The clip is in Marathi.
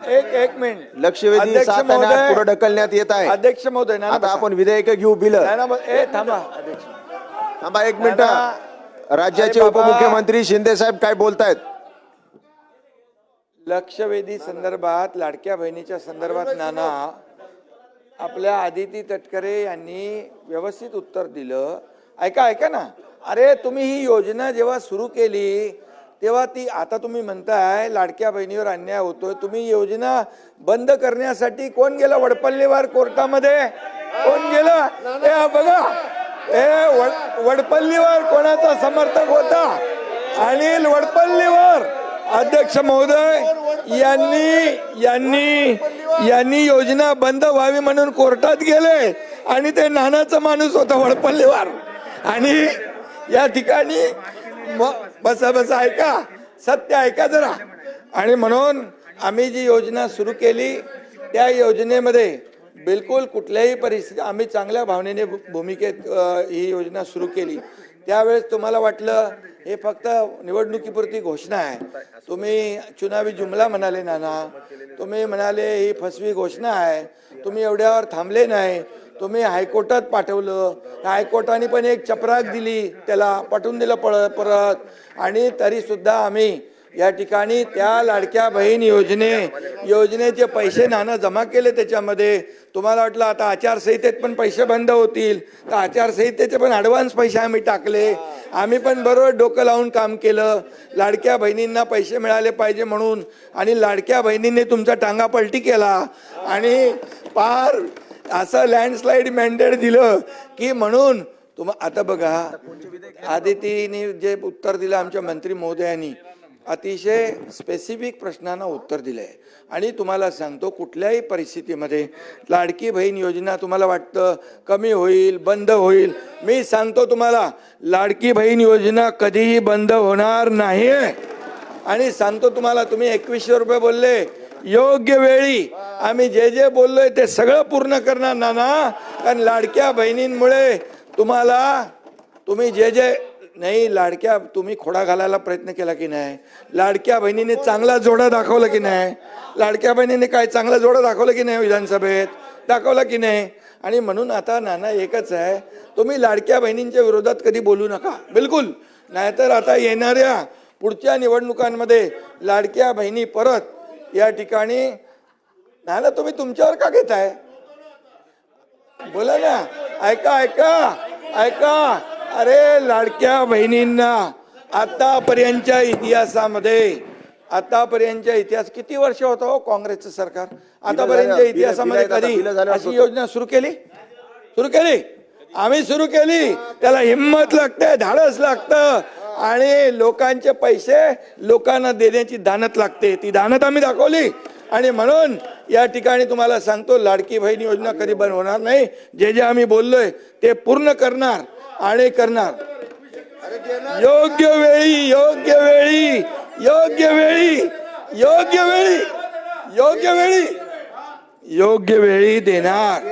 एक मिनिट लक्षवेधी अध्यक्ष 7 आणि 8 महोदय, पुढे ढकलण्यात येत आहे. अध्यक्ष महोदय नाना आता बसा. आपण विधेयक घेऊ बिल. थांबा अध्यक्ष. थांबा एक मिनिट. नाना, राज्याचे अरे बाबा, उपमुख्यमंत्री शिंदे साहेब काय बोलतायत? लक्षवेधी संदर्भात लाडक्या बहिणीच्या संदर्भात नाना आपल्या आदिती तटकरे यांनी व्यवस्थित उत्तर दिलं. ऐका ना. अरे तुम्ही ही योजना जेव्हा सुरू केली तेव्हा ती, आता तुम्ही म्हणताय लाडक्या बहिणीवर अन्याय होतोय, तुम्ही योजना बंद करण्यासाठी कोण गेलं वडपल्लीवर कोर्टामध्ये? कोण गेलं? बघा, वडपल्लीवर कोणाचा समर्थक होता? अनिल वडपल्लीवर. अध्यक्ष महोदय यांनी योजना बंद व्हावी म्हणून कोर्टात गेले आणि ते नानाचा माणूस होता वडपल्लीवर. आणि या ठिकाणी बसा ऐका, सत्य ऐका जरा. आणि म्हणून आम्ही जी योजना सुरू केली त्या योजनेमध्ये बिलकुल कुठल्याही परिस्थिती आम्ही चांगल्या भावनेने भूमिकेत ही योजना सुरू केली. त्यावेळेस तुम्हाला वाटलं हे फक्त निवडणुकीपुरती घोषणा आहे. तुम्ही चुनावी जुमला म्हणाले नाना, तुम्ही म्हणाले ही फसवी घोषणा आहे. तुम्ही एवढ्यावर थांबले नाही, तुम्ही हायकोर्टात पाठवलं. हायकोर्टाने पण एक चपराक दिली, त्याला पाठवून दिलं परत. आणि तरी सुद्धा आम्ही या ठिकाणी त्या लाडक्या बहीण योजनेचे पैसे नाना जमा केले. त्याच्यामध्ये तुम्हाला वाटलं आता आचारसंहितेत पण पैसे बंद होतील, तर आचारसंहितेचे पण ॲडव्हान्स पैसे आम्ही टाकले. आम्ही पण बरोबर डोकं लावून काम केलं, लाडक्या बहिणींना पैसे मिळाले पाहिजे म्हणून. आणि लाडक्या बहिणींनी तुमचा टांगा पलटी केला आणि पार असं लँडस्लाईड मॅन्डेट दिलं की म्हणून आता बघा, आदितीने जे उत्तर दिलं आमच्या मंत्री महोदयांनी, अतिशय स्पेसिफिक प्रश्नांना उत्तर दिलंय. आणि तुम्हाला सांगतो कुठल्याही परिस्थितीमध्ये लाडकी बहीण योजना तुम्हाला वाटतं कमी होईल, बंद होईल, मी सांगतो तुम्हाला लाडकी बहीण योजना कधीही बंद होणार नाही. आणि सांगतो तुम्हाला, तुम्ही 2100 रुपये बोलले, योग्य वेळी आम्ही जे बोललोय ते सगळं पूर्ण करणार नाना. कारण लाडक्या बहिणींमुळे तुम्ही जे नाही लाडक्या, तुम्ही खोडा घालायला प्रयत्न केला की नाही? लाडक्या बहिणीने चांगला जोडा दाखवला की नाही? लाडक्या बहिणीने काय चांगला जोडा दाखवला की नाही? विधानसभेत दाखवला की नाही? आणि म्हणून आता नाना एकच आहे, तुम्ही लाडक्या बहिणींच्या विरोधात कधी बोलू नका, बिलकुल. नाहीतर आता येणाऱ्या पुढच्या निवडणुकांमध्ये लाडक्या बहिणी परत या ठिकाणी नाना तुम्ही तुमच्यावर का घेताय? बोला ना. ऐका. अरे लाडक्या बहिणींना आतापर्यंतच्या इतिहास किती वर्ष होतं हो काँग्रेसचं सरकार? आतापर्यंतच्या इतिहासामध्ये कधी अशी योजना सुरू केली? आम्ही सुरू केली. त्याला हिंमत लागते, धाडस लागतं आणि लोकांचे पैसे लोकांना देण्याची दानत लागते. ती दानत आम्ही दाखवली. आणि म्हणून या ठिकाणी तुम्हाला सांगतो लाडकी बहीण योजना कधी बंद होणार नाही. जे आम्ही बोललोय ते पूर्ण करणार आणि करणार. योग्य वेळी देणार.